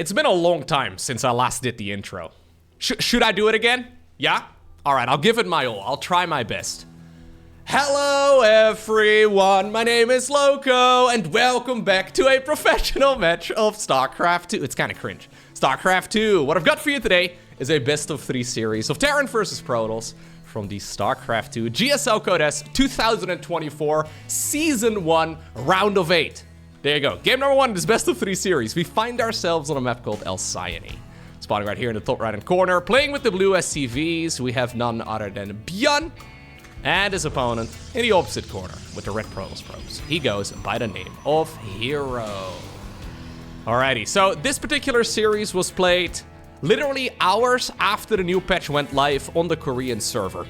It's been a long time since I last did the intro. Should I do it again? Yeah? Alright, I'll give it my all. I'll try my best. Hello everyone, my name is Lowko, and welcome back to a professional match of StarCraft 2. It's kind of cringe. StarCraft 2. What I've got for you today is a best of 3 series of Terran versus Protoss from the StarCraft 2 GSL Code S 2024 Season 1 Round of 8. There you go. Game number 1 in this best of 3 series. We find ourselves on a map called El Sayani. Spawning right here in the top right-hand corner. Playing with the blue SCVs, we have none other than ByuN. And his opponent in the opposite corner with the red Protoss probes. He goes by the name of Hero. Alrighty, so this particular series was played literally hours after the new patch went live on the Korean server.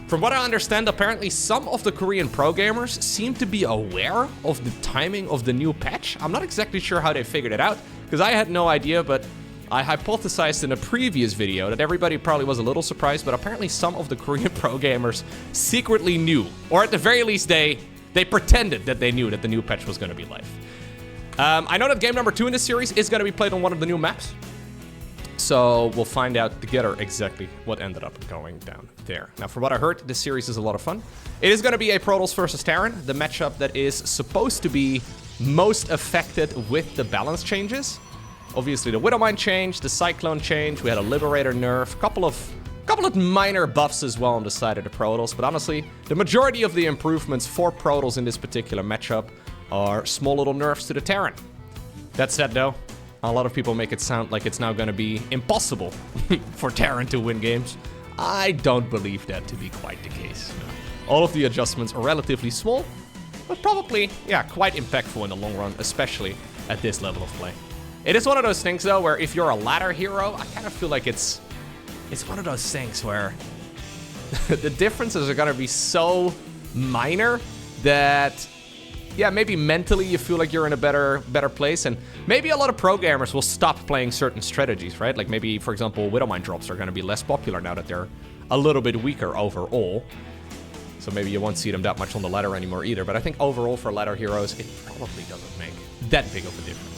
From what I understand, apparently some of the Korean pro gamers seem to be aware of the timing of the new patch. I'm not exactly sure how they figured it out, because I had no idea, but I hypothesized in a previous video that everybody probably was a little surprised, but apparently some of the Korean pro gamers secretly knew, or at the very least they pretended that they knew that the new patch was going to be live. I know that game number 2 in this series is going to be played on one of the new maps, so we'll find out together exactly what ended up going down there. Now, from what I heard, this series is a lot of fun. It is going to be a Protoss versus Terran, the matchup that is supposed to be most affected with the balance changes. Obviously, the Widowmine change, the Cyclone change, we had a Liberator nerf, couple of minor buffs as well on the side of the Protoss, but honestly, the majority of the improvements for Protoss in this particular matchup are small little nerfs to the Terran. That said, though, a lot of people make it sound like it's now going to be impossible for Terran to win games. I don't believe that to be quite the case. All of the adjustments are relatively small, but probably, yeah, quite impactful in the long run, especially at this level of play. It is one of those things, though, where if you're a ladder hero, I kind of feel like it's one of those things where the differences are going to be so minor that, yeah, maybe mentally you feel like you're in a better place, and maybe a lot of pro gamers will stop playing certain strategies, right? Like maybe, for example, Widowmine drops are going to be less popular now that they're a little bit weaker overall. So maybe you won't see them that much on the ladder anymore either, but I think overall for ladder heroes, it probably doesn't make that big of a difference.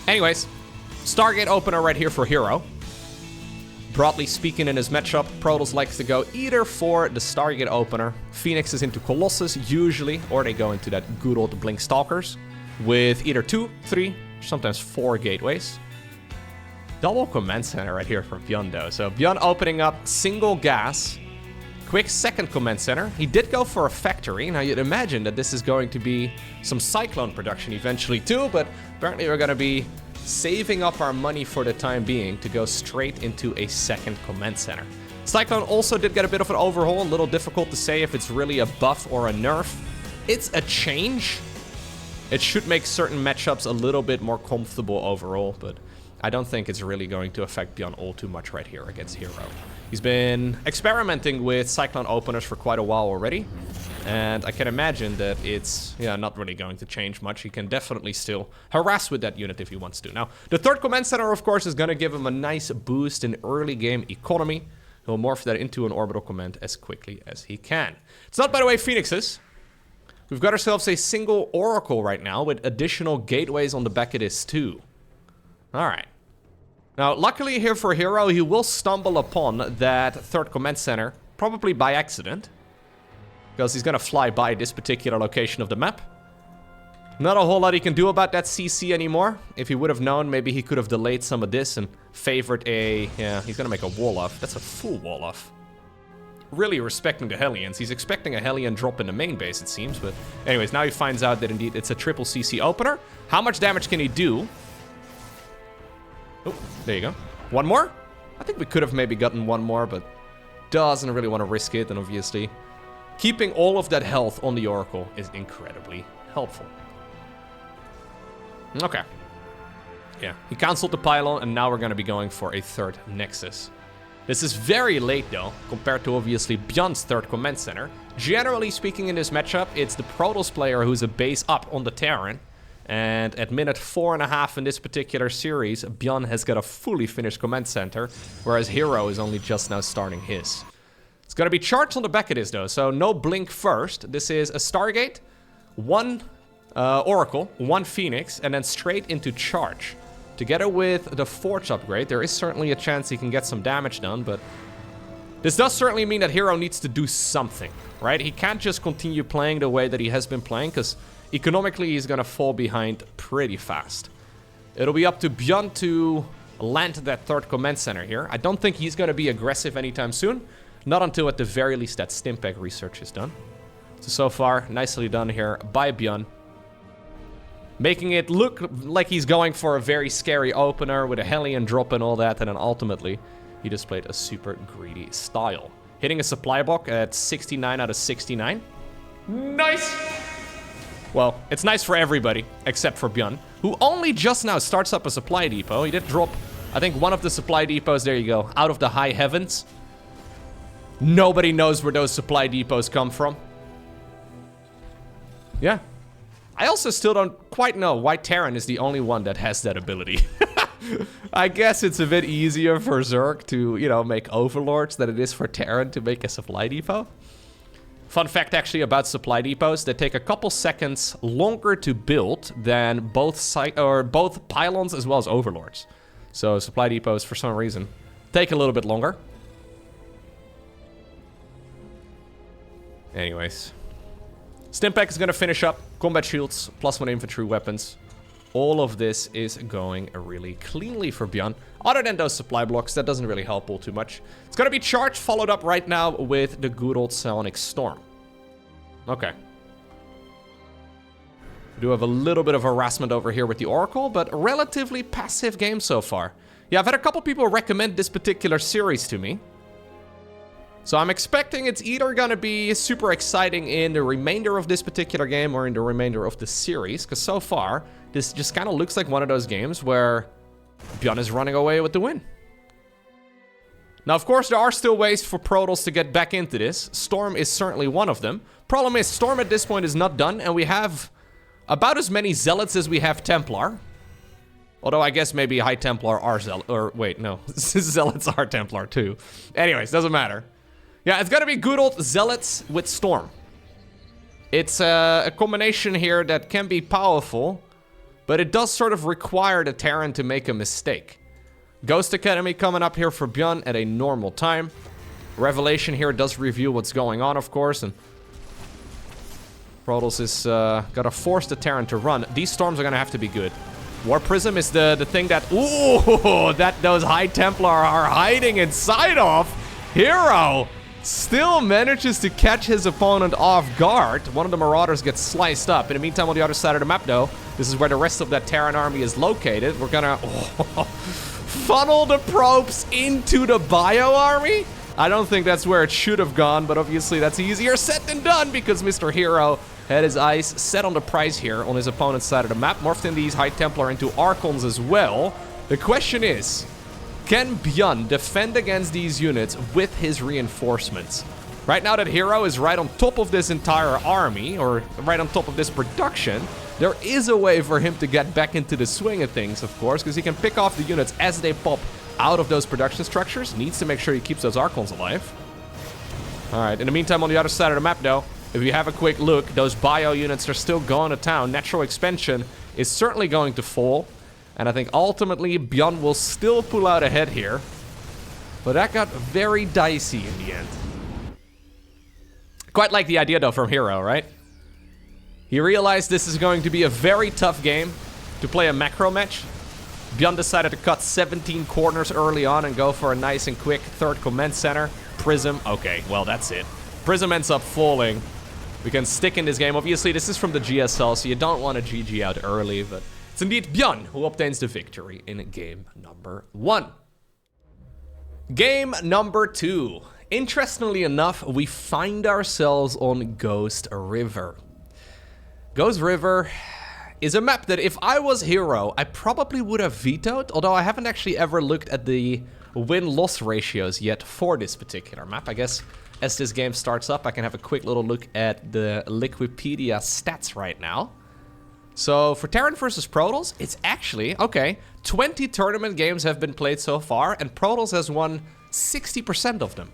Anyways, Stargate opener right here for Hero. Broadly speaking, in his matchup, Protoss likes to go either for the Stargate opener, Phoenixes into Colossus usually, or they go into that good old Blink Stalkers with either 2, 3, sometimes 4 gateways. Double command center right here for ByuN though. So ByuN opening up single gas. Quick second command center. He did go for a factory. Now you'd imagine that this is going to be some Cyclone production eventually too, but apparently we're going to be saving up our money for the time being to go straight into a second command center. Cyclone also did get a bit of an overhaul. A little difficult to say if it's really a buff or a nerf. It's a change. It should make certain matchups a little bit more comfortable overall, but I don't think it's really going to affect ByuN all too much right here against Hero. He's been experimenting with Cyclone openers for quite a while already, and I can imagine that it's, yeah, not really going to change much. He can definitely still harass with that unit if he wants to. Now, the third command center, of course, is going to give him a nice boost in early game economy. He'll morph that into an orbital command as quickly as he can. It's not, by the way, Phoenixes. We've got ourselves a single Oracle right now with additional gateways on the back of this too. All right. Now, luckily here for Hero, he will stumble upon that third command center, probably by accident, because he's going to fly by this particular location of the map. Not a whole lot he can do about that CC anymore. If he would have known, maybe he could have delayed some of this and favored a... Yeah, he's going to make a wall-off. That's a full wall-off. Really respecting the Hellions. He's expecting a Hellion drop in the main base, it seems, but... Anyways, now he finds out that indeed it's a triple CC opener. How much damage can he do? Oh, there you go. One more? I think we could have maybe gotten one more, but doesn't really want to risk it, and obviously keeping all of that health on the Oracle is incredibly helpful. Okay. Yeah, he cancelled the pylon, and now we're going to be going for a third Nexus. This is very late, though, compared to obviously ByuN's third command center. Generally speaking in this matchup, it's the Protoss player who's a base up on the Terran. And at minute 4.5 in this particular series, ByuN has got a fully finished command center, whereas Hero is only just now starting his. It's going to be charged on the back of this, though, so no blink first. This is a Stargate, 1 Oracle, 1 Phoenix, and then straight into charge. Together with the Forge upgrade, there is certainly a chance he can get some damage done, but this does certainly mean that Hero needs to do something, right? He can't just continue playing the way that he has been playing, because economically he's gonna fall behind pretty fast. It'll be up to ByuN to land that third command center here. I don't think he's gonna be aggressive anytime soon. Not until at the very least that Stimpeg research is done. So far, nicely done here by ByuN. Making it look like he's going for a very scary opener with a Hellion drop and all that, and then ultimately, he displayed a super greedy style. Hitting a supply block at 69 out of 69. Nice! Well, it's nice for everybody, except for ByuN, who only just now starts up a supply depot. He did drop, I think, one of the supply depots, there you go, out of the high heavens. Nobody knows where those supply depots come from. Yeah. I also still don't quite know why Terran is the only one that has that ability. I guess it's a bit easier for Zerg to, you know, make overlords than it is for Terran to make a supply depot. Fun fact actually about supply depots, they take a couple seconds longer to build than both pylons as well as overlords. So supply depots, for some reason, take a little bit longer. Anyways. Stimpeg is going to finish up. Combat shields, +1 infantry weapons. All of this is going really cleanly for ByuN. Other than those supply blocks, that doesn't really help all too much. It's going to be charged, followed up right now with the good old Psionic Storm. Okay. We do have a little bit of harassment over here with the Oracle, but a relatively passive game so far. Yeah, I've had a couple people recommend this particular series to me. So I'm expecting it's either gonna be super exciting in the remainder of this particular game or in the remainder of the series, because so far, this just kind of looks like one of those games where ByuN is running away with the win. Now, of course, there are still ways for Protoss to get back into this. Storm is certainly one of them. Problem is, Storm at this point is not done, and we have about as many Zealots as we have Templar. Although I guess maybe High Templar are Zealot, or wait, no, Zealots are Templar too. Anyways, doesn't matter. Yeah, it's gonna be good old Zealots with Storm. It's a combination here that can be powerful, but it does sort of require the Terran to make a mistake. Ghost Academy coming up here for ByuN at a normal time. Revelation here does reveal what's going on, of course, and Protoss is gotta force the Terran to run. These storms are gonna have to be good. War Prism is the thing that, ooh, that those High Templar are hiding inside of. Hero still manages to catch his opponent off guard. One of the Marauders gets sliced up. In the meantime, on the other side of the map, though, this is where the rest of that Terran army is located. We're gonna funnel the probes into the Bio army. I don't think that's where it should have gone, but obviously that's easier said than done because Mr. Hero had his eyes set on the prize here on his opponent's side of the map. Morphed in these High Templar into Archons as well. The question is, can ByuN defend against these units with his reinforcements? Right now that Hero is right on top of this entire army, or right on top of this production, there is a way for him to get back into the swing of things, of course, because he can pick off the units as they pop out of those production structures. Needs to make sure he keeps those Archons alive. Alright, in the meantime, on the other side of the map, though, if you have a quick look, those Bio units are still going to town. Natural expansion is certainly going to fall. And I think ultimately ByuN will still pull out ahead here. But that got very dicey in the end. Quite like the idea though from Hero, right? He realized this is going to be a very tough game to play a macro match. ByuN decided to cut 17 corners early on and go for a nice and quick third command center. Prism, okay, well that's it. Prism ends up falling. We can stick in this game. Obviously this is from the GSL, so you don't want to GG out early, but it's indeed ByuN who obtains the victory in game number 1. Game number 2. Interestingly enough, we find ourselves on Ghost River. Ghost River is a map that if I was Hero, I probably would have vetoed, although I haven't actually ever looked at the win-loss ratios yet for this particular map. I guess as this game starts up, I can have a quick little look at the Liquipedia stats right now. So for Terran versus Protoss, it's actually, okay, 20 tournament games have been played so far, and Protoss has won 60% of them.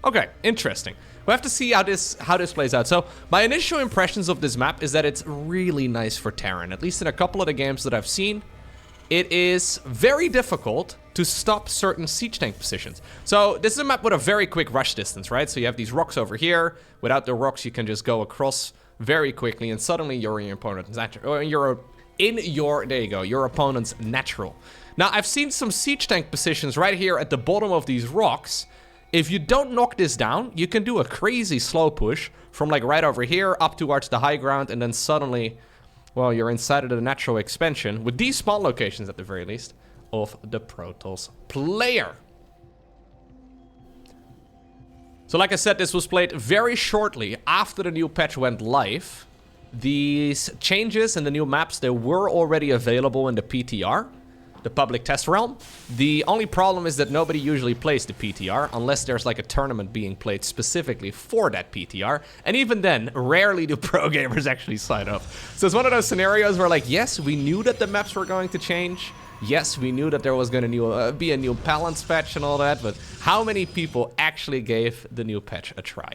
Okay, interesting. We'll have to see how this plays out. So my initial impressions of this map is that it's really nice for Terran, at least in a couple of the games that I've seen. it is very difficult to stop certain siege tank positions. So this is a map with a very quick rush distance, right? So you have these rocks over here. Without the rocks, you can just go across very quickly, and suddenly you're in your opponent's natural. Or there you go, your opponent's natural. Now, I've seen some siege tank positions right here at the bottom of these rocks. If you don't knock this down, you can do a crazy slow push from like right over here up towards the high ground, and then suddenly, well, you're inside of the natural expansion with these spawn locations at the very least of the Protoss player. So like I said, this was played very shortly after the new patch went live. These changes and the new maps, they were already available in the PTR, the public test realm. The only problem is that nobody usually plays the PTR unless there's like a tournament being played specifically for that PTR. And even then, rarely do pro gamers actually sign up. So it's one of those scenarios where like, yes, we knew that the maps were going to change. Yes, we knew that there was going to be a new balance patch and all that, but how many people actually gave the new patch a try?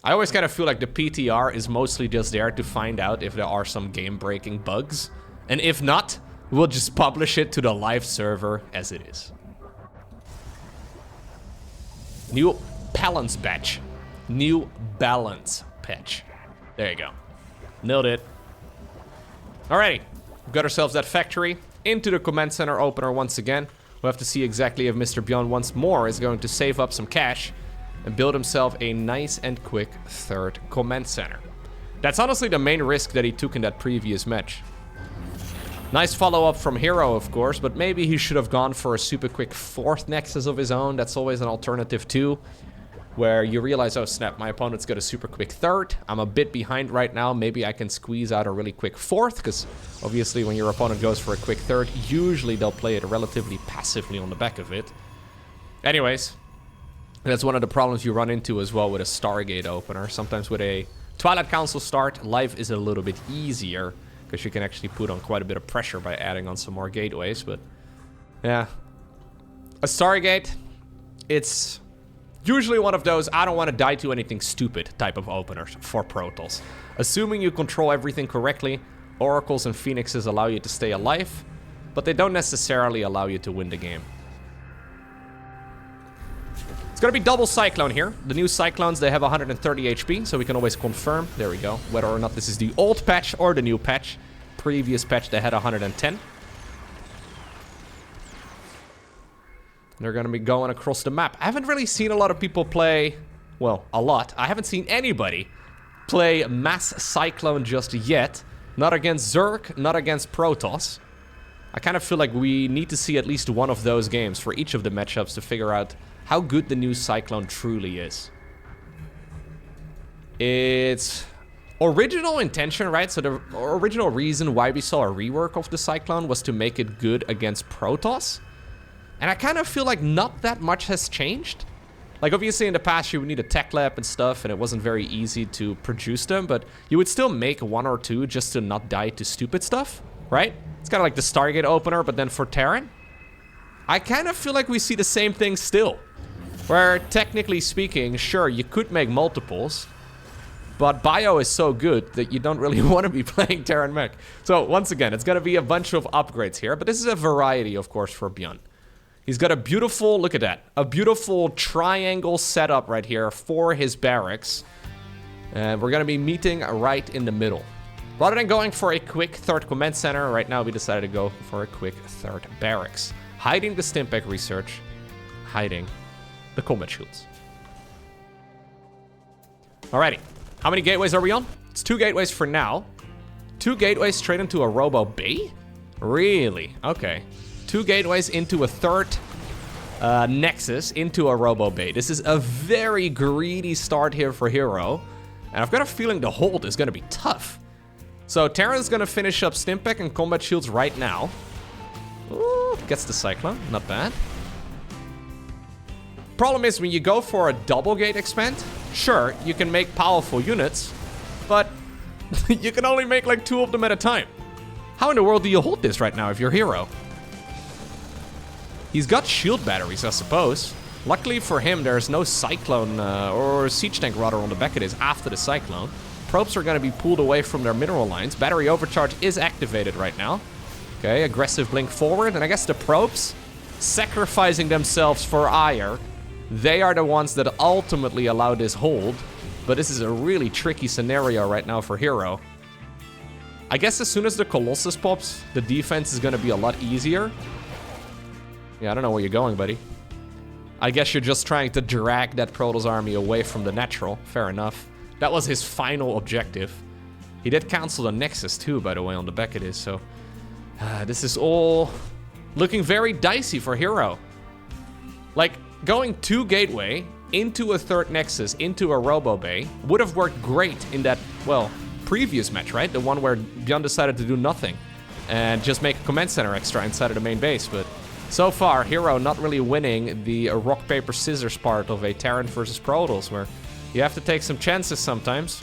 I always kind of feel like the PTR is mostly just there to find out if there are some game-breaking bugs. And if not, we'll just publish it to the live server as it is. New balance patch. New balance patch. There you go. Nailed it. Alrighty. We've got ourselves that factory. Into the command center opener once again. We'll have to see exactly if Mr. ByuN once more is going to save up some cash and build himself a nice and quick third command center. That's honestly the main risk that he took in that previous match. Nice follow-up from Hero, of course, but maybe he should have gone for a super quick fourth nexus of his own. That's always an alternative too, where you realize, oh snap, my opponent's got a super quick third. I'm a bit behind right now. Maybe I can squeeze out a really quick fourth, because obviously when your opponent goes for a quick third, usually they'll play it relatively passively on the back of it. Anyways, that's one of the problems you run into as well with a Stargate opener. Sometimes with a Twilight Council start, life is a little bit easier, because you can actually put on quite a bit of pressure by adding on some more gateways. But yeah, a Stargate, it's usually one of those I don't want to die to anything stupid type of openers for Protoss. Assuming you control everything correctly, Oracles and Phoenixes allow you to stay alive, but they don't necessarily allow you to win the game. It's gonna be double Cyclone here. The new Cyclones, they have 130 HP, so we can always confirm, there we go, whether or not this is the old patch or the new patch. Previous patch, they had 110. They're gonna be going across the map. I haven't really seen a lot of people play, well, a lot. I haven't seen anybody play Mass Cyclone just yet. Not against Zerg, not against Protoss. I kind of feel like we need to see at least one of those games for each of the matchups to figure out how good the new Cyclone truly is. Its original intention, right? So the original reason why we saw a rework of the Cyclone was to make it good against Protoss. And I kind of feel like not that much has changed. Like obviously in the past you would need a tech lab and stuff, and it wasn't very easy to produce them, but you would still make one or two just to not die to stupid stuff, right? It's kind of like the Stargate opener, but then for Terran. I kind of feel like we see the same thing still. Where technically speaking, sure, you could make multiples, but Bio is so good that you don't really want to be playing Terran mech. So once again, it's going to be a bunch of upgrades here, but this is a variety, of course, for ByuN. He's got a beautiful, look at that, a beautiful triangle setup right here for his barracks. And we're going to be meeting right in the middle. Rather than going for a quick third command center, right now we decided to go for a quick third barracks. Hiding the Stimpack research, hiding the combat shields. Alrighty, how many gateways are we on? It's 2 gateways for now. 2 gateways straight into a Robo Bay? Really? Okay. 2 gateways into a third Nexus into a Robo Bay. This is a very greedy start here for Hero. And I've got a feeling the hold is going to be tough. So Terran's going to finish up Stimpack and combat shields right now. Ooh, gets the Cyclone. Not bad. Problem is when you go for a double gate expand, sure, you can make powerful units, but you can only make like 2 of them at a time. How in the world do you hold this right now if you're Hero? He's got shield batteries, I suppose. Luckily for him, there's no Cyclone, or Siege Tank rather, on the back of this after the Cyclone. Probes are going to be pulled away from their mineral lines. Battery overcharge is activated right now. Okay, aggressive blink forward. And I guess the probes sacrificing themselves for ire. They are the ones that ultimately allow this hold. But this is a really tricky scenario right now for Hero. I guess as soon as the Colossus pops, the defense is going to be a lot easier. Yeah, I don't know where you're going, buddy. I guess you're just trying to drag that Protoss army away from the natural. Fair enough. That was his final objective. He did cancel the Nexus too, by the way, on the back of this, so... this is all looking very dicey for Hero. Like, going 2 Gateway into a 3rd Nexus, into a Robo Bay, would have worked great in that, well, previous match, right? The one where ByuN decided to do nothing and just make a command center extra inside of the main base, but... So far, Hero not really winning the rock, paper, scissors part of a Terran versus Protoss, where you have to take some chances sometimes.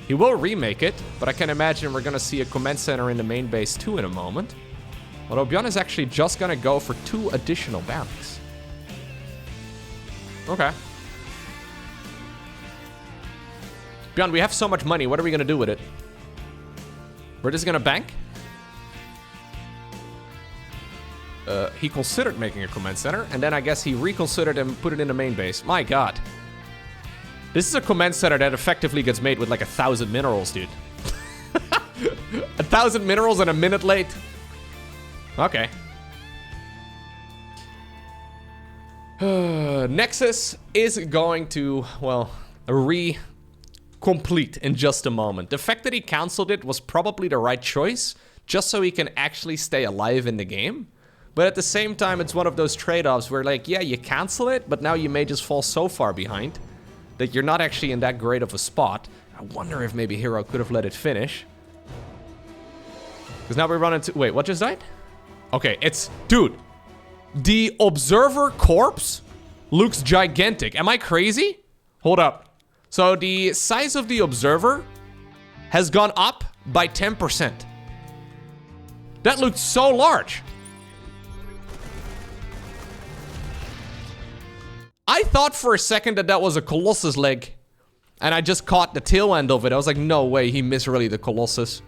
He will remake it, but I can imagine we're going to see a command center in the main base too in a moment. Although ByuN is actually just going to go for 2 additional bounties. Okay. ByuN, we have so much money. What are we going to do with it? We're just going to bank? He considered making a command center, and then I guess he reconsidered and put it in the main base. My god. This is a command center that effectively gets made with like 1,000 minerals, dude. 1,000 minerals and a minute late. Okay. Nexus is going to, well, complete in just a moment. The fact that he canceled it was probably the right choice, just so he can actually stay alive in the game. But at the same time, it's one of those trade-offs where, like, yeah, you cancel it, but now you may just fall so far behind that you're not actually in that great of a spot. I wonder if maybe Hero could have let it finish. Because now we run into... Wait, what just died? Okay, it's... Dude, the Observer corpse looks gigantic. Am I crazy? Hold up. So the size of the Observer has gone up by 10%. That looked so large. I thought for a second that that was a Colossus leg. And I just caught the tail end of it. I was like, no way, he missed really the Colossus.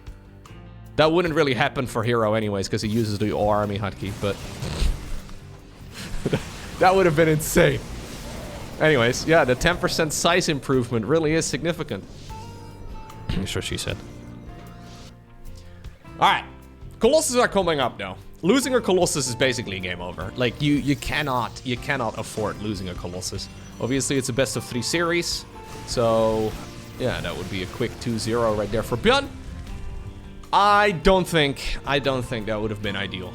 That wouldn't really happen for Hero anyways, because he uses the all army hotkey, but... that would have been insane. Anyways, yeah, the 10% size improvement really is significant. That's what she said. Alright. Colossus are coming up now. Losing a Colossus is basically game over. Like, you cannot afford losing a Colossus. Obviously, it's a best of 3 series. So, yeah, that would be a quick 2-0 right there for ByuN. I don't think that would have been ideal.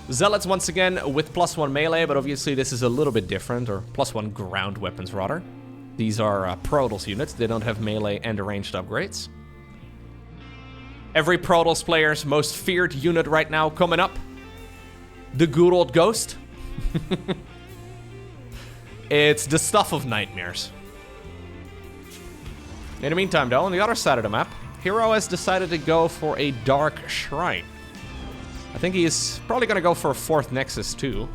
Zealots once again with +1 melee, but obviously this is a little bit different, or +1 ground weapons rather. These are Protoss units. They don't have melee and ranged upgrades. Every Protoss player's most feared unit right now coming up. The good old Ghost. It's the stuff of nightmares. In the meantime, though, on the other side of the map, Hero has decided to go for a Dark Shrine. I think he is probably going to go for a 4th Nexus, too.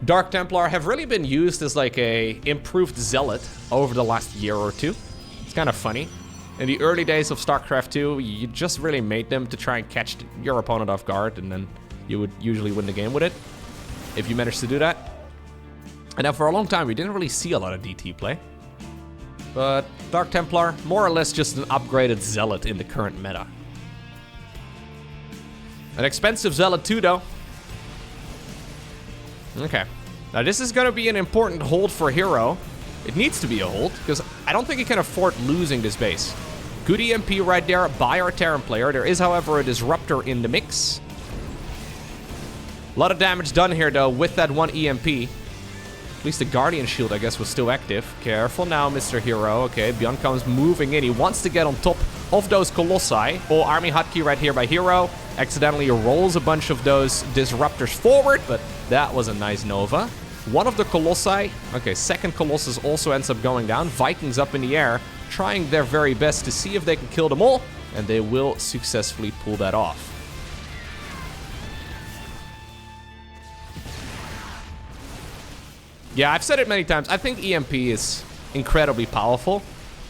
Dark Templar have really been used as like a improved Zealot over the last year or two. It's kind of funny. In the early days of StarCraft 2, you just really made them to try and catch your opponent off guard, and then you would usually win the game with it, if you managed to do that. And then for a long time, we didn't really see a lot of DT play. But Dark Templar, more or less just an upgraded Zealot in the current meta. An expensive Zealot too, though. Okay. Now this is going to be an important hold for Hero. It needs to be a hold, because I don't think he can afford losing this base. Good EMP right there by our Terran player. There is, however, a Disruptor in the mix. A lot of damage done here, though, with that one EMP. At least the Guardian Shield, I guess, was still active. Careful now, Mr. Hero. Okay, ByuN comes moving in. He wants to get on top of those Colossi. All army hotkey right here by Hero. Accidentally rolls a bunch of those Disruptors forward, but that was a nice Nova. One of the Colossi, okay, second Colossus also ends up going down. Vikings up in the air, trying their very best to see if they can kill them all, and they will successfully pull that off. Yeah, I've said it many times. I think EMP is incredibly powerful,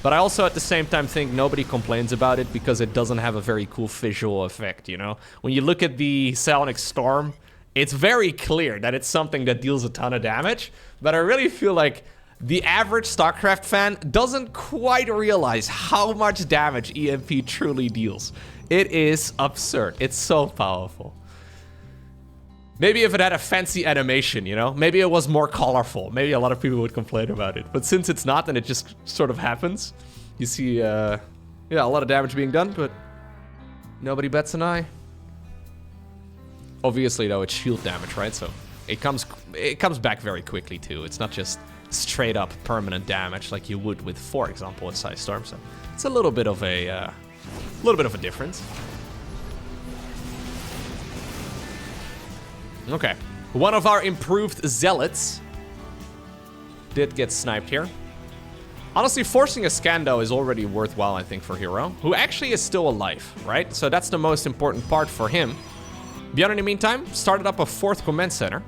But I also at the same time think nobody complains about it because it doesn't have a very cool visual effect, you know? When you look at the Psionic Storm, it's very clear that it's something that deals a ton of damage. But I really feel like the average StarCraft fan doesn't quite realize how much damage EMP truly deals. It is absurd. It's so powerful. Maybe if it had a fancy animation, you know? Maybe it was more colorful. Maybe a lot of people would complain about it. But since it's not and it just sort of happens, you see, yeah, a lot of damage being done, but nobody bats an eye. Obviously, though, it's shield damage, right? So it comes back very quickly, too. It's not just straight up permanent damage like you would with, for example, with Scythe Storm. So it's a little bit of a difference. Okay, one of our improved zealots did get sniped here. Honestly, forcing a scan though is already worthwhile, I think, for Hero, who actually is still alive, right? So that's the most important part for him. ByuN, in the meantime, started up a 4th command center.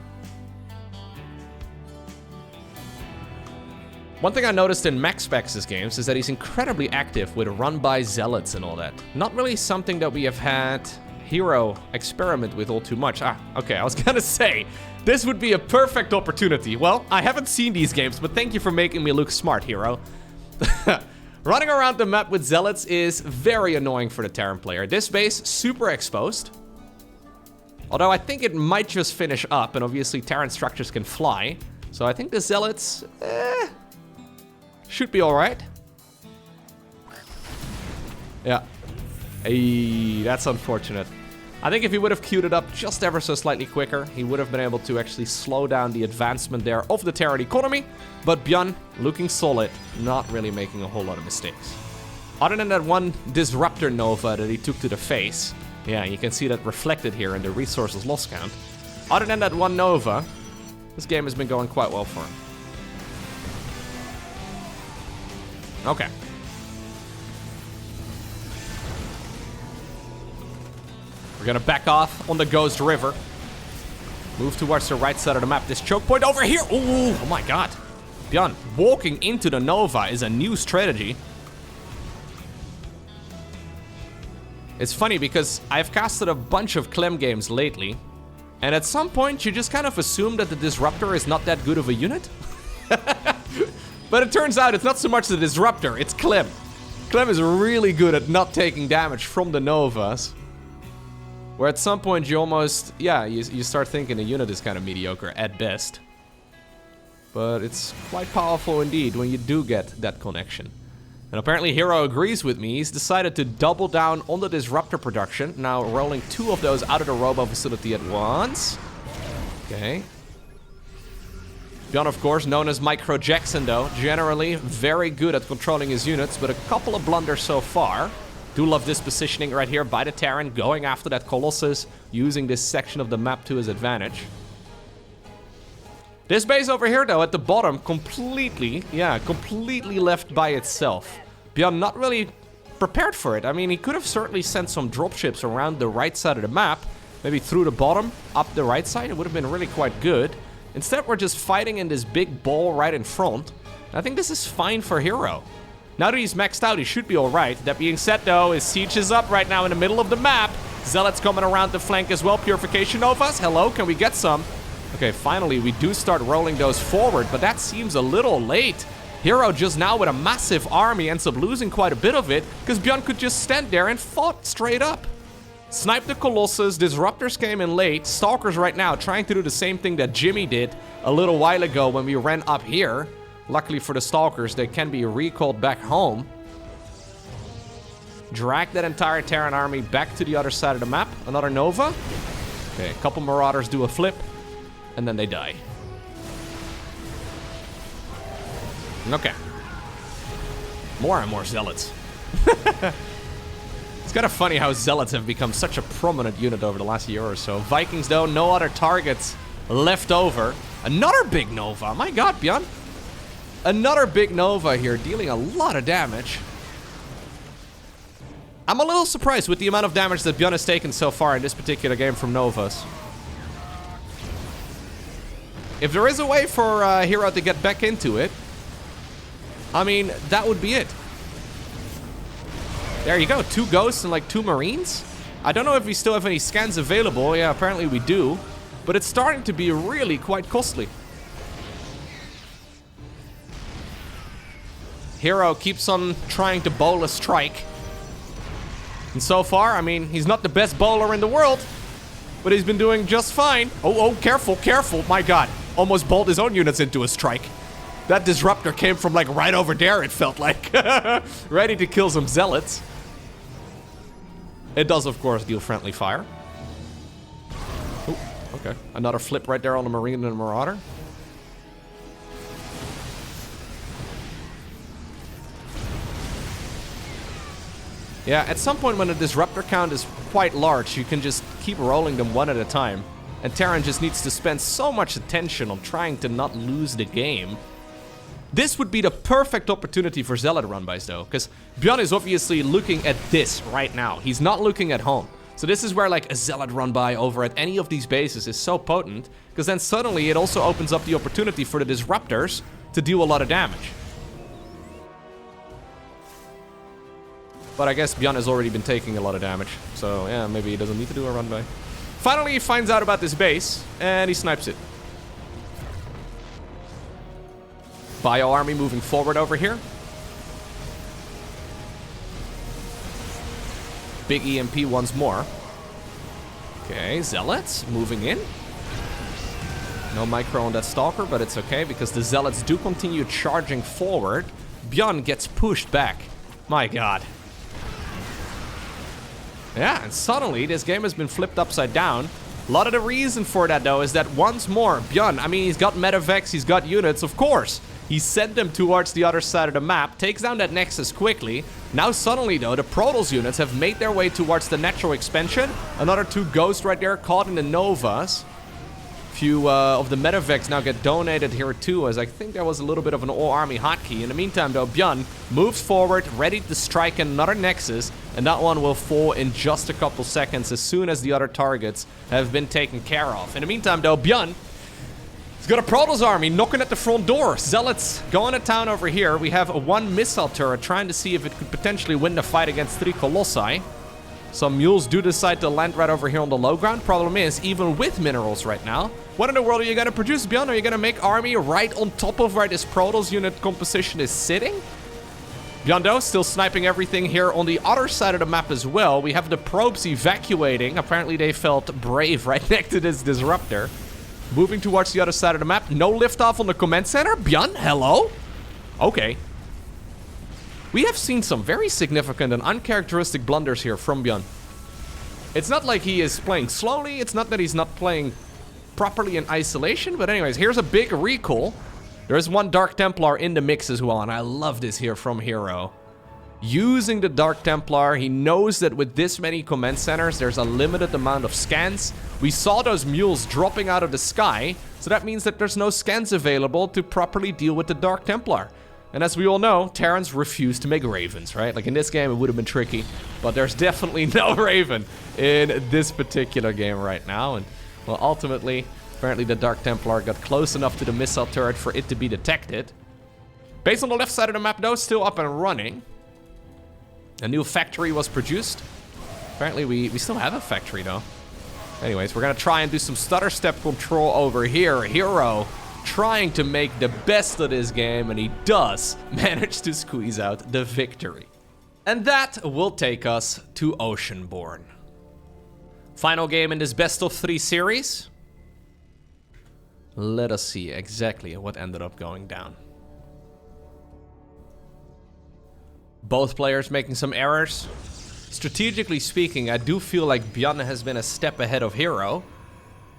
One thing I noticed in MaxPax's games is that he's incredibly active with run-by zealots and all that. Not really something that we have had Hero experiment with all too much. Okay, I was gonna say, this would be a perfect opportunity. Well, I haven't seen these games, but thank you for making me look smart, Hero. Running around the map with zealots is very annoying for the Terran player. This base, super exposed. Although I think it might just finish up, and obviously Terran structures can fly. So I think the zealots, should be alright. Yeah. Hey, that's unfortunate. I think if he would have queued it up just ever so slightly quicker, he would have been able to actually slow down the advancement there of the Terran economy. But ByuN, looking solid, not really making a whole lot of mistakes. Other than that one Disruptor Nova that he took to the face. Yeah, you can see that reflected here in the resources loss count. Other than that one Nova, this game has been going quite well for him. Okay. We're gonna back off on the Ghost River. Move towards the right side of the map. This choke point over here. Ooh, oh my god. ByuN, walking into the Nova is a new strategy. It's funny because I've casted a bunch of Clem games lately, and at some point you just kind of assume that the Disruptor is not that good of a unit. But it turns out it's not so much the Disruptor, it's Clem. Clem is really good at not taking damage from the Novas. Where at some point you almost, yeah, you start thinking the unit is kind of mediocre at best. But it's quite powerful indeed when you do get that connection. And apparently Hero agrees with me. He's decided to double down on the Disruptor production. Now rolling 2 of those out of the Robo facility at once. Okay. ByuN, of course, known as Micro Jackson, though. Generally very good at controlling his units, but a couple of blunders so far. Do love this positioning right here by the Terran, going after that Colossus, using this section of the map to his advantage. This base over here, though, at the bottom, completely left by itself. ByuN not really prepared for it. I mean, he could have certainly sent some dropships around the right side of the map, maybe through the bottom, up the right side. It would have been really quite good. Instead, we're just fighting in this big ball right in front. I think this is fine for Hero. Now that he's maxed out, he should be alright. That being said, though, his siege is up right now in the middle of the map. Zealots coming around the flank as well. Purification Novas. Hello, can we get some? Okay, finally, we do start rolling those forward, but that seems a little late. Hero just now with a massive army ends up losing quite a bit of it, because ByuN could just stand there and fought straight up. Snipe the Colossus, Disruptors came in late, Stalkers right now trying to do the same thing that Jimmy did a little while ago when we ran up here. Luckily for the Stalkers, they can be recalled back home. Drag that entire Terran army back to the other side of the map. Another Nova. Okay, a couple Marauders do a flip, and then they die. Okay. More and more Zealots. It's kind of funny how Zealots have become such a prominent unit over the last year or so. Vikings, though, no other targets left over. Another big Nova. My god, ByuN. Another big Nova here, dealing a lot of damage. I'm a little surprised with the amount of damage that ByuN has taken so far in this particular game from Novas. If there is a way for Hero to get back into it, I mean, that would be it. There you go. 2 ghosts and like 2 marines. I don't know if we still have any scans available. Yeah, apparently we do. But it's starting to be really quite costly. Hero keeps on trying to bowl a strike. And so far, I mean, he's not the best bowler in the world. But he's been doing just fine. Oh, careful, careful. My god. Almost bowled his own units into a strike. That disruptor came from like right over there, it felt like. Ready to kill some zealots. It does, of course, deal friendly fire. Oh, okay. Another flip right there on the Marine and the Marauder. Yeah, at some point when the disruptor count is quite large, you can just keep rolling them one at a time. And Terran just needs to spend so much attention on trying to not lose the game. This would be the perfect opportunity for Zealot run-bys though, because ByuN is obviously looking at this right now. He's not looking at home. So this is where like a Zealot run-by over at any of these bases is so potent, because then suddenly it also opens up the opportunity for the disruptors to deal a lot of damage. But I guess ByuN has already been taking a lot of damage. So yeah, maybe he doesn't need to do a run-by. Finally, he finds out about this base, and he snipes it. Bio army moving forward over here. Big EMP once more. Okay, Zealots moving in. No micro on that Stalker, but it's okay, because the Zealots do continue charging forward. ByuN gets pushed back. My god. Yeah, and suddenly this game has been flipped upside down. A lot of the reason for that, though, is that once more, ByuN, I mean, he's got medevacs, he's got units, of course. He sent them towards the other side of the map, takes down that Nexus quickly. Now suddenly, though, the Protoss units have made their way towards the natural expansion. Another 2 ghosts right there caught in the Novas. Few of the medevacs now get donated here too, as I think there was a little bit of an all-army hotkey. In the meantime, though, ByuN moves forward, ready to strike another Nexus, and that one will fall in just a couple seconds as soon as the other targets have been taken care of. In the meantime, though, ByuN has got a Protoss army knocking at the front door. Zealots going to town over here. We have a 1 missile turret trying to see if it could potentially win the fight against 3 Colossi. Some mules do decide to land right over here on the low ground. Problem is, even with minerals right now, what in the world are you going to produce, ByuN? Are you going to make army right on top of where this Protoss unit composition is sitting? ByuN, though, still sniping everything here on the other side of the map as well. We have the probes evacuating. Apparently they felt brave right next to this disruptor. Moving towards the other side of the map. No liftoff on the command center. ByuN, hello? Okay. We have seen some very significant and uncharacteristic blunders here from ByuN. It's not like he is playing slowly. It's not that he's not playing properly in isolation. But anyways, here's a big recall. There's 1 Dark Templar in the mix as well. And I love this here from Hero. Using the Dark Templar, he knows that with this many command centers, there's a limited amount of scans. We saw those mules dropping out of the sky. So that means that there's no scans available to properly deal with the Dark Templar. And as we all know, Terrans refuse to make Ravens, right? Like in this game, it would have been tricky, but there's definitely no Raven in this particular game right now. And well, ultimately, apparently the Dark Templar got close enough to the missile turret for it to be detected. Base on the left side of the map, though, still up and running. A new factory was produced. Apparently, we still have a factory, though. Anyways, we're gonna try and do some stutter step control over here. Hero trying to make the best of this game, and he does manage to squeeze out the victory. And that will take us to Oceanborn. Final game in this best of 3 series. Let us see exactly what ended up going down. Both players making some errors. Strategically speaking, I do feel like ByuN has been a step ahead of Hero.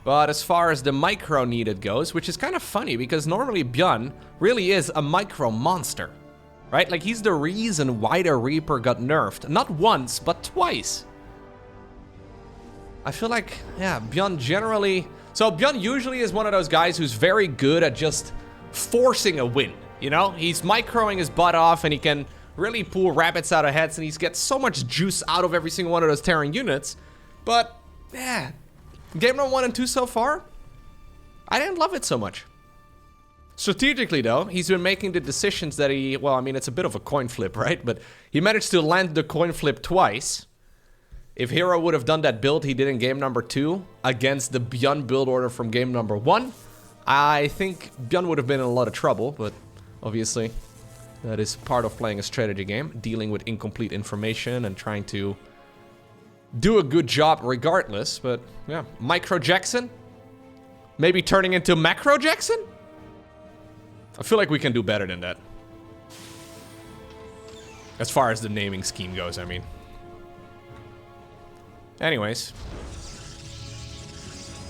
But as far as the micro needed goes, which is kind of funny because normally ByuN really is a micro monster, right? Like he's the reason why the Reaper got nerfed. Not once, but twice. I feel like, yeah, ByuN generally... So ByuN usually is one of those guys who's very good at just forcing a win, you know? He's microing his butt off and he can really pull rabbits out of heads and he gets so much juice out of every single one of those Terran units. But, yeah... Game run 1 and 2 so far, I didn't love it so much. Strategically, though, he's been making the decisions that he... Well, I mean, it's a bit of a coin flip, right? But he managed to land the coin flip twice. If Hero would have done that build he did in game number 2 against the ByuN build order from game number 1, I think ByuN would have been in a lot of trouble, but obviously that is part of playing a strategy game, dealing with incomplete information and trying to do a good job regardless. But yeah, Micro Jackson, maybe turning into Macro Jackson? I feel like we can do better than that. As far as the naming scheme goes, I mean. Anyways.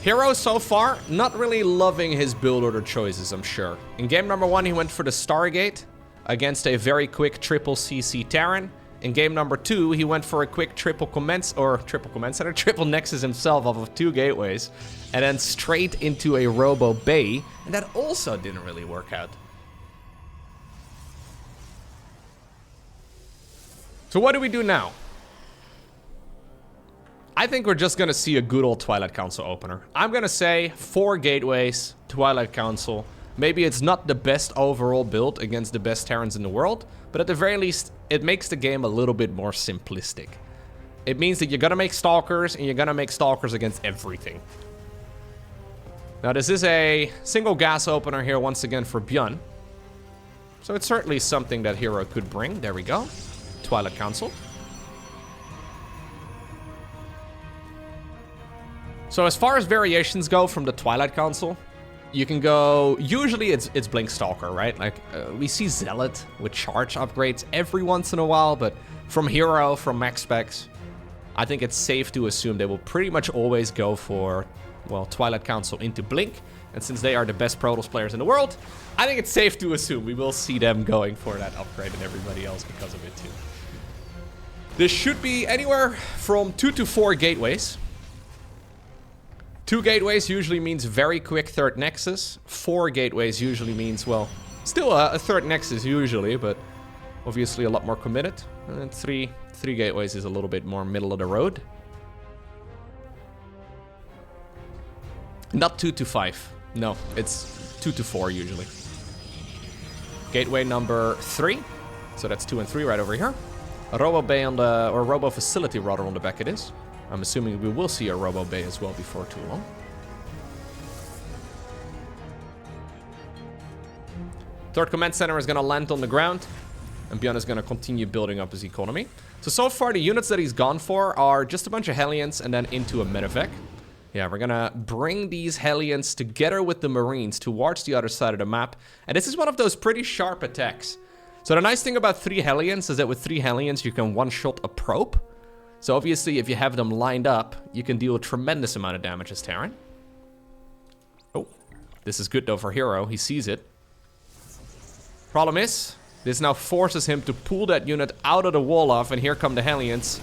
Hero so far, not really loving his build order choices, I'm sure. In game number 1, he went for the Stargate against a very quick triple CC Terran. In game number 2, he went for a quick triple Nexus himself off of 2 gateways. And then straight into a Robo Bay. And that also didn't really work out. So what do we do now? I think we're just gonna see a good old Twilight Council opener. I'm gonna say 4 gateways, Twilight Council. Maybe it's not the best overall build against the best Terrans in the world, but at the very least, it makes the game a little bit more simplistic. It means that you're gonna make Stalkers, and you're gonna make Stalkers against everything. Now, this is a single gas opener here once again for ByuN. So it's certainly something that Hero could bring. There we go. Twilight Council. So as far as variations go from the Twilight Council, you can go... Usually it's Blink Stalker, right? Like, we see Zealot with charge upgrades every once in a while, but from Hero, from max specs, I think it's safe to assume they will pretty much always go for, well, Twilight Council into Blink. And since they are the best Protoss players in the world, I think it's safe to assume we will see them going for that upgrade and everybody else because of it too. This should be anywhere from 2 to 4 gateways. 2 gateways usually means very quick third Nexus. 4 gateways usually means, well, still a third Nexus usually, but obviously a lot more committed. And then 3 gateways is a little bit more middle of the road. Not 2 to 5. No, it's 2 to 4 usually. Gateway number 3. So that's 2 and 3 right over here. A Robo Bay on the, or Robo Facility rather on the back it is. I'm assuming we will see a Robo Bay as well before too long. Third command center is going to land on the ground. And ByuN is going to continue building up his economy. So far the units that he's gone for are just a bunch of Hellions and then into a Medevac. Yeah, we're going to bring these Hellions together with the Marines towards the other side of the map. And this is one of those pretty sharp attacks. So the nice thing about 3 Hellions is that with 3 Hellions you can one-shot a probe. So obviously if you have them lined up, you can deal a tremendous amount of damage as Terran. Oh, this is good though for Hero, he sees it. Problem is, this now forces him to pull that unit out of the wall off, and here come the Hellions.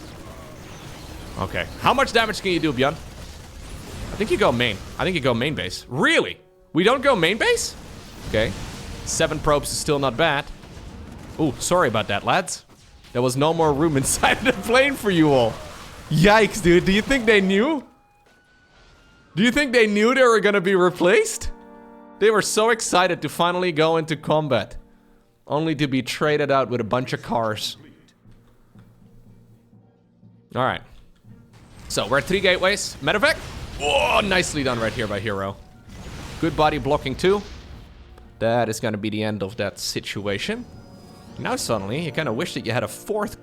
Okay, how much damage can you do, ByuN? I think you go main. I think you go main base. Really? We don't go main base? Okay. 7 probes is still not bad. Ooh, sorry about that, lads. There was no more room inside the plane for you all. Yikes, dude. Do you think they knew? Do you think they knew they were gonna be replaced? They were so excited to finally go into combat. Only to be traded out with a bunch of cars. Alright. So, we're at 3 gateways. Medevac. Oh, nicely done right here by Hero. Good body blocking too. That is gonna be the end of that situation. Now suddenly, you kind of wish that you had a fourth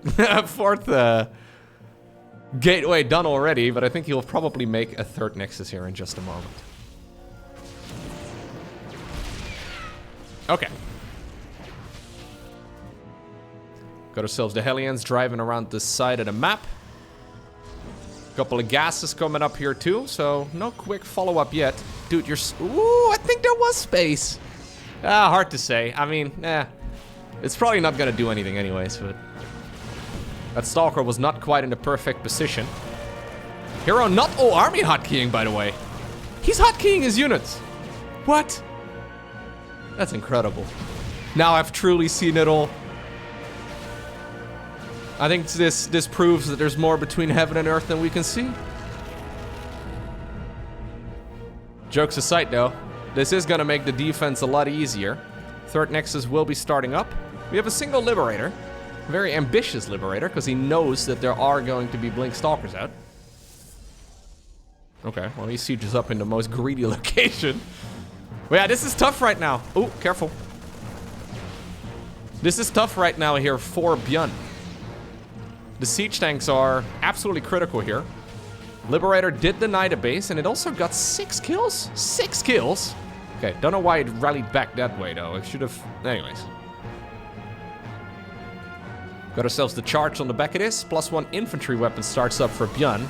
gateway done already, but I think he'll probably make a 3rd Nexus here in just a moment. Okay. Got ourselves the Hellions driving around the side of the map. Couple of gases coming up here too, so no quick follow-up yet. Dude, you're... Ooh, I think there was space. Hard to say. I mean, it's probably not gonna do anything anyways, but... That Stalker was not quite in the perfect position. Hero not all army hotkeying, by the way. He's hotkeying his units. What? That's incredible. Now I've truly seen it all. I think this proves that there's more between heaven and earth than we can see. Jokes aside though, This is gonna make the defense a lot easier. Third Nexus will be starting up. We have a single Liberator. Very ambitious Liberator, because he knows that there are going to be Blink Stalkers out. Okay, well, he sieges up in the most greedy location. Well, yeah, this is tough right now. Oh, careful. This is tough right now here for ByuN. The siege tanks are absolutely critical here. Liberator did deny the base, and it also got 6 kills? 6 kills? Okay, don't know why it rallied back that way, though. It should have... Anyways. Got ourselves the charge on the back of this. +1 infantry weapon starts up for ByuN.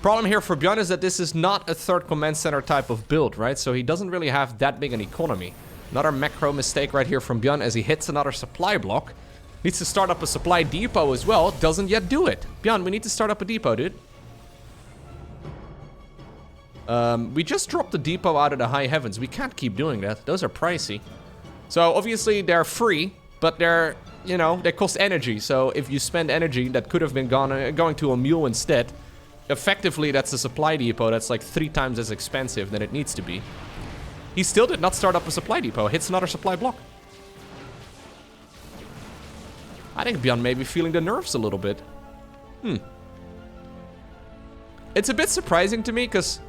Problem here for ByuN is that this is not a third command center type of build, right? So he doesn't really have that big an economy. Another macro mistake right here from ByuN as he hits another supply block. Needs to start up a supply depot as well. Doesn't yet do it. ByuN, we need to start up a depot, dude. We just dropped the depot out of the high heavens. We can't keep doing that. Those are pricey. So obviously they're free, but they're, you know, they cost energy. So if you spend energy that could have been going to a mule instead, effectively that's a supply depot that's like 3 times as expensive than it needs to be. He still did not start up a supply depot. Hits another supply block. I think ByuN may be feeling the nerves a little bit. It's a bit surprising to me, because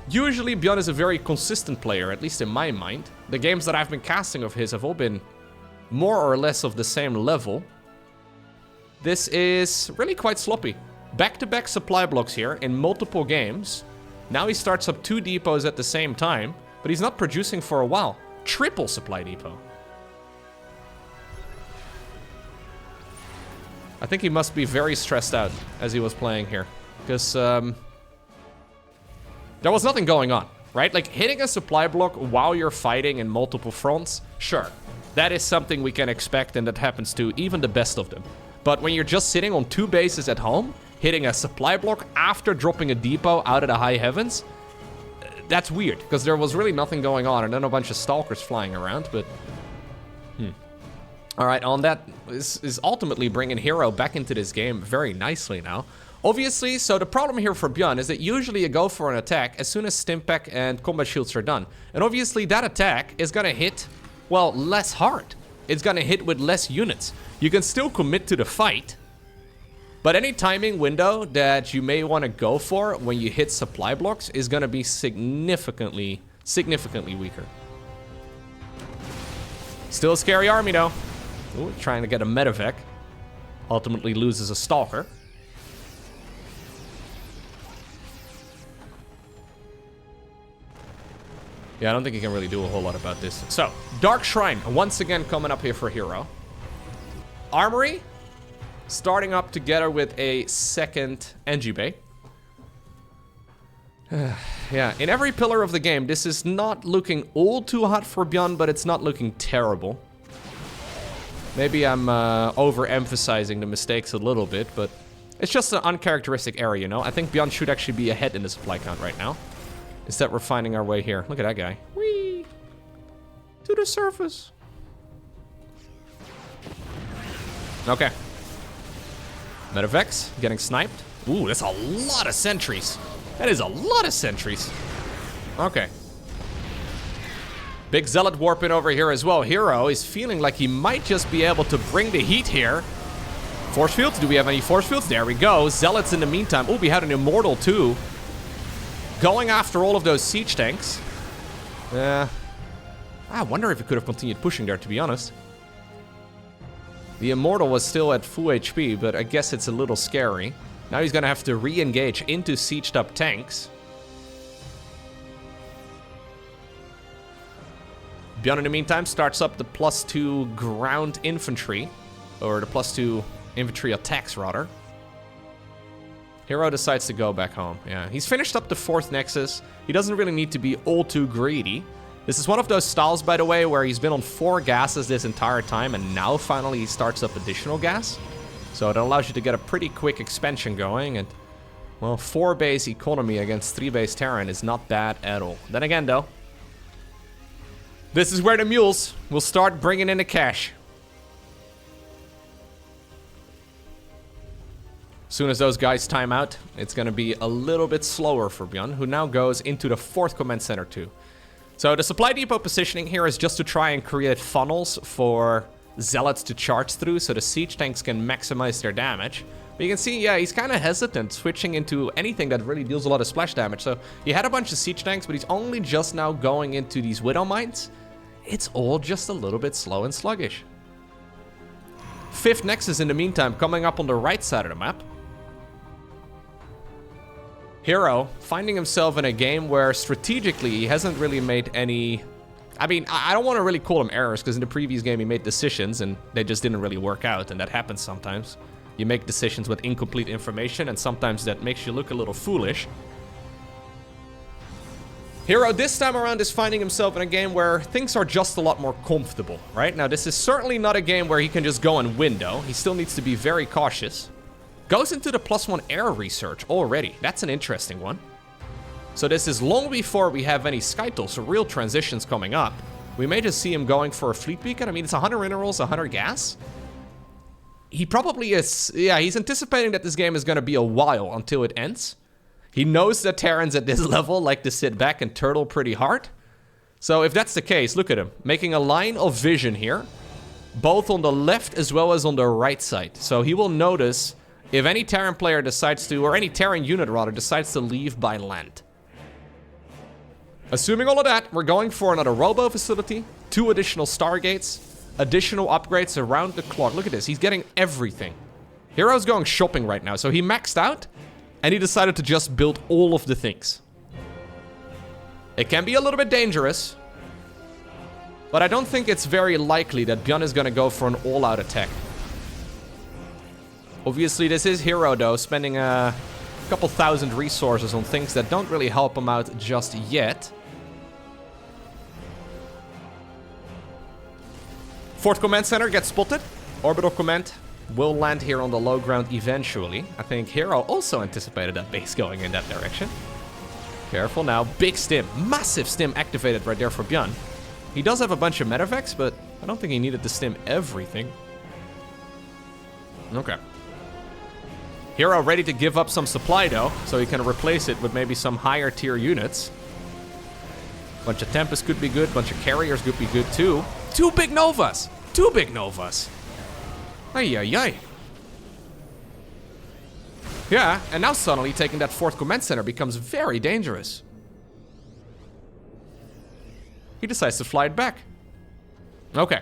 usually ByuN is a very consistent player, at least in my mind. The games that I've been casting of his have all been more or less of the same level. This is really quite sloppy. Back-to-back supply blocks here in multiple games. Now he starts up 2 depots at the same time, but he's not producing for a while. Triple supply depot. I think he must be very stressed out as he was playing here, because there was nothing going on, right? Like, hitting a supply block while you're fighting in multiple fronts, sure. That is something we can expect, and that happens to even the best of them. But when you're just sitting on 2 bases at home, hitting a supply block after dropping a depot out of the high heavens, that's weird, because there was really nothing going on, and then a bunch of stalkers flying around, but... Alright, on that is ultimately bringing Hero back into this game very nicely now. Obviously, so the problem here for ByuN is that usually you go for an attack as soon as Stimpack and combat shields are done. And obviously that attack is gonna hit, well, less hard. It's gonna hit with less units. You can still commit to the fight, but any timing window that you may want to go for when you hit supply blocks is gonna be significantly weaker. Still a scary army though. Ooh, trying to get a medevac. Ultimately loses a stalker. Yeah, I don't think he can really do a whole lot about this. So, Dark Shrine, once again coming up here for Hero. Armory, starting up together with a second NG Bay. Yeah, in every pillar of the game, this is not looking all too hot for ByuN, but it's not looking terrible. Maybe I'm overemphasizing the mistakes a little bit, but it's just an uncharacteristic area, you know? I think ByuN should actually be ahead in the supply count right now. Instead, we're finding our way here. Look at that guy. Whee! To the surface. Okay. Medevacs getting sniped. Ooh, that's a lot of sentries. That is a lot of sentries. Okay. Big Zealot warping over here as well. Hero is feeling like he might just be able to bring the heat here. Force fields? Do we have any force fields? There we go. Zealots in the meantime. Oh, we had an Immortal too. Going after all of those siege tanks. I wonder if he could have continued pushing there, to be honest. The Immortal was still at full HP, but I guess it's a little scary. Now he's gonna have to re-engage into sieged up tanks. ByuN in the meantime starts up the +2 ground infantry, or the +2 infantry attacks rather. Hero decides to go back home. Yeah, he's finished up the 4th Nexus. He doesn't really need to be all too greedy. This is one of those styles, by the way, where he's been on 4 gases this entire time, and now finally he starts up additional gas. So it allows you to get a pretty quick expansion going, and, well, 4 base economy against 3 base Terran is not bad at all. Then again, though, this is where the mules will start bringing in the cash. As soon as those guys time out, it's going to be a little bit slower for ByuN, who now goes into the 4th command center too. So the supply depot positioning here is just to try and create funnels for zealots to charge through so the siege tanks can maximize their damage. But you can see, yeah, he's kind of hesitant switching into anything that really deals a lot of splash damage. So he had a bunch of siege tanks, but he's only just now going into these widow mines. It's all just a little bit slow and sluggish. 5th Nexus in the meantime coming up on the right side of the map. Hero finding himself in a game where strategically he hasn't really made any... I mean, I don't want to really call them errors, because in the previous game he made decisions and they just didn't really work out, and that happens sometimes. You make decisions with incomplete information, and sometimes that makes you look a little foolish. Hero this time around is finding himself in a game where things are just a lot more comfortable, right? Now, this is certainly not a game where he can just go and win, though. He still needs to be very cautious. Goes into the +1 air research already. That's an interesting one. So this is long before we have any Skytles, so real transitions coming up. We may just see him going for a fleet beacon. I mean, it's 100 minerals, 100 gas. He probably is... Yeah, he's anticipating that this game is going to be a while until it ends. He knows that Terrans at this level like to sit back and turtle pretty hard. So if that's the case, look at him. Making a line of vision here. Both on the left as well as on the right side. So he will notice... if any Terran player decides to, or any Terran unit rather, decides to leave by land. Assuming all of that, we're going for another robo facility, 2 additional stargates, additional upgrades around the clock. Look at this, he's getting everything. Hero's going shopping right now, so he maxed out, and he decided to just build all of the things. It can be a little bit dangerous, but I don't think it's very likely that ByuN is going to go for an all-out attack. Obviously, this is Hero, though, spending a couple thousand resources on things that don't really help him out just yet. 4th Command Center gets spotted. Orbital Command will land here on the low ground eventually. I think Hero also anticipated that base going in that direction. Careful now. Big stim. Massive stim activated right there for ByuN. He does have a bunch of medevacs, but I don't think he needed to stim everything. Okay. Hero ready to give up some supply, though, so he can replace it with maybe some higher tier units. Bunch of Tempest could be good. Bunch of Carriers could be good, too. 2 big Novas! 2 big Novas! Ay, ay, ay. Yeah, and now suddenly taking that 4th Command Center becomes very dangerous. He decides to fly it back. Okay.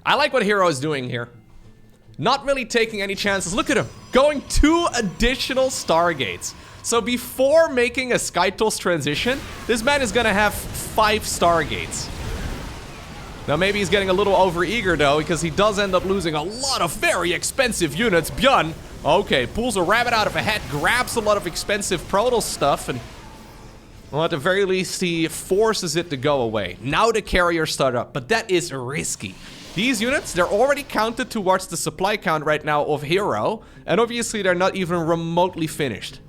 I like what Hero is doing here. Not really taking any chances. Look at him. Going 2 additional Stargates. So before making a Skytles transition, this man is gonna have 5 Stargates. Now maybe he's getting a little overeager though, because he does end up losing a lot of very expensive units. ByuN, okay, pulls a rabbit out of a hat, grabs a lot of expensive Protoss stuff, and well, at the very least, he forces it to go away. Now the carriers start up, but that is risky. These units, they're already counted towards the supply count right now of Hero, and obviously they're not even remotely finished.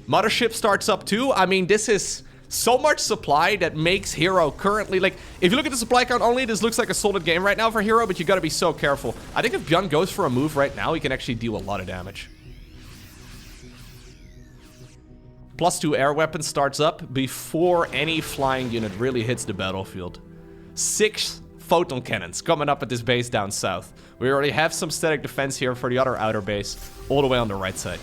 Mothership starts up too. I mean, this is so much supply that makes Hero currently, like, if you look at the supply count only, this looks like a solid game right now for Hero, but you gotta be so careful. I think if ByuN goes for a move right now, he can actually deal a lot of damage. +2 air weapon starts up before any flying unit really hits the battlefield. 6 photon cannons coming up at this base down south. We already have some static defense here for the other outer base, all the way on the right side.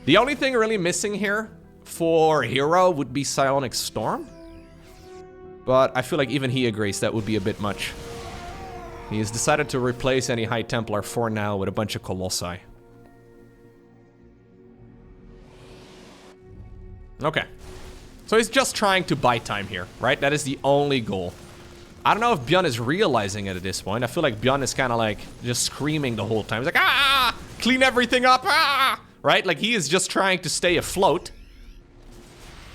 The only thing really missing here for Hero would be Psionic Storm. But I feel like even he agrees that would be a bit much. He has decided to replace any High Templar for now with a bunch of Colossi. Okay. So he's just trying to buy time here, right? That is the only goal. I don't know if ByuN is realizing it at this point. I feel like ByuN is kind of like just screaming the whole time. He's like, ah! Clean everything up, ah! Right? Like he is just trying to stay afloat.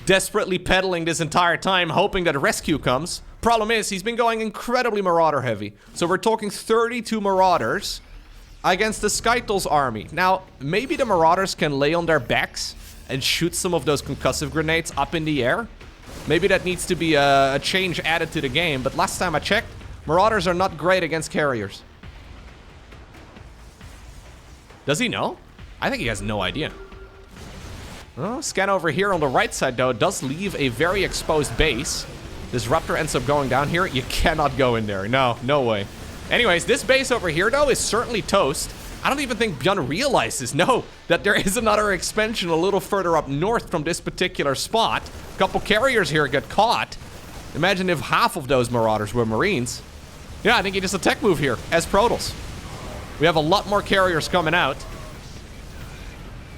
Desperately pedaling this entire time, hoping that a rescue comes. Problem is, he's been going incredibly Marauder heavy. So we're talking 32 Marauders against the Skytles army. Now, maybe the Marauders can lay on their backs and shoot some of those concussive grenades up in the air. Maybe that needs to be a change added to the game, but last time I checked, Marauders are not great against carriers. Does he know? I think he has no idea. Oh, scan over here on the right side, though, does leave a very exposed base. Disruptor ends up going down here. You cannot go in there. No, no way. Anyways, this base over here, though, is certainly toast. I don't even think ByuN realizes, no, that there is another expansion a little further up north from this particular spot. A couple carriers here get caught. Imagine if half of those Marauders were Marines. Yeah, I think he just a tech move here as Protoss. We have a lot more carriers coming out.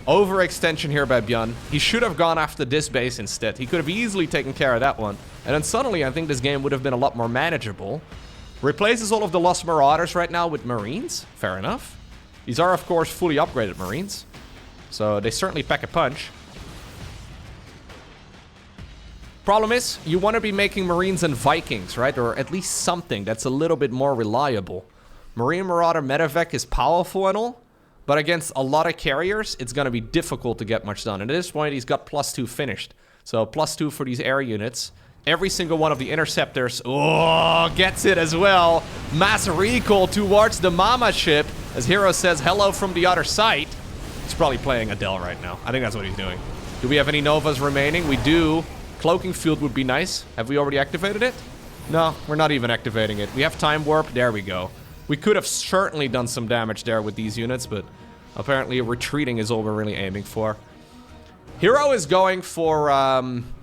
Overextension here by ByuN. He should have gone after this base instead. He could have easily taken care of that one. And then suddenly, I think this game would have been a lot more manageable. Replaces all of the lost Marauders right now with Marines. Fair enough. These are, of course, fully upgraded Marines. So they certainly pack a punch. Problem is, you want to be making Marines and Vikings, right? Or at least something that's a little bit more reliable. Marine Marauder Medevac is powerful and all, but against a lot of carriers, it's going to be difficult to get much done. And at this point, he's got +2 finished. So +2 for these air units. Every single one of the interceptors, oh, gets it as well. Mass recall towards the Mama ship. As Hero says, hello from the other side. He's probably playing Adele right now. I think that's what he's doing. Do we have any Novas remaining? We do. Cloaking Field would be nice. Have we already activated it? No, we're not even activating it. We have Time Warp. There we go. We could have certainly done some damage there with these units, but apparently retreating is all we're really aiming for. Hero is going for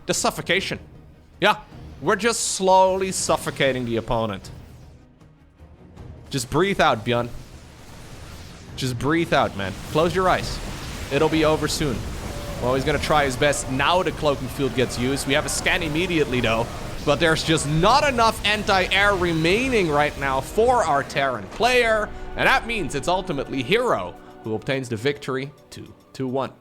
the suffocation. Yeah, we're just slowly suffocating the opponent. Just breathe out, ByuN. Just breathe out, man. Close your eyes. It'll be over soon. Well, he's gonna try his best. Now the Cloaking Field gets used. We have a scan immediately, though. But there's just not enough anti-air remaining right now for our Terran player. And that means it's ultimately Hero who obtains the victory 2-1.